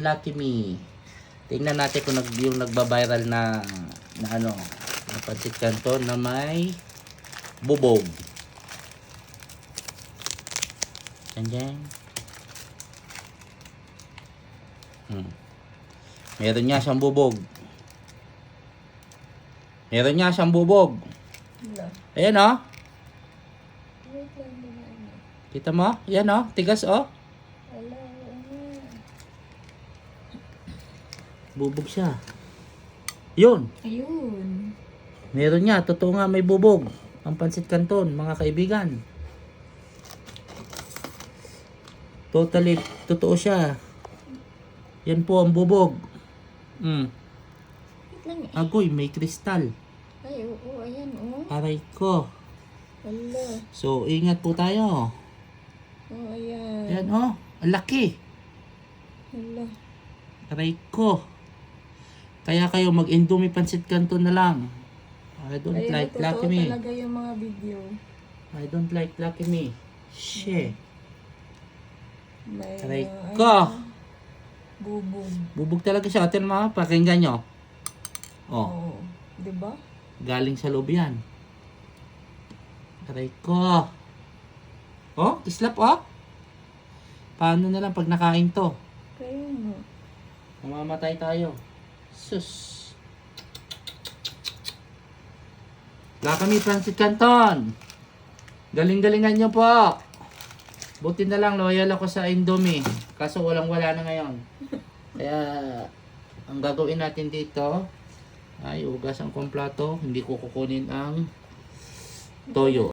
Lucky Me. Tingnan natin kung yung nagba-viral na ano, na pancit canton na may bubog. Andiyan. Meron niya siyang bubog. Meron niya siyang bubog. Ayan o. Kita mo? Ayan o. Tigas o. Bubog siya. Yun. Ayun. Meron niya. Totoo nga may bubog. Ang pancit canton, mga kaibigan. Totally, totoo siya. Yan po ang bubog. Agoy, may kristal. Ay, oo, ayan, oo. Aray ko. Wala. So, ingat po tayo. Oo, ayan. Ayan oh, ang laki. Wala. Aray ko. Kaya kayo mag-Indomie pancit canton na lang. I don't Ayun, like totoo Lucky Me. talaga yung mga video. I don't like Lucky Me. Shit. May, Aray ayun, ko. bubog. Bubog talaga siya. Atin mga pakinggan nyo. Oh, Oo. Diba? galing sa loob yan. Aray ko. Oh, islap oh. Paano na lang pag nakain to? Kaya nga. Mamamatay tayo. Sus. Lucky Me pancit canton. Galing-galingan nyo po. Buti na lang loyal ako sa Indomie. Kaso walang-wala na ngayon. Kaya ang gagawin natin dito ay ugas ang komplato. Hindi ko kukunin ang toyo.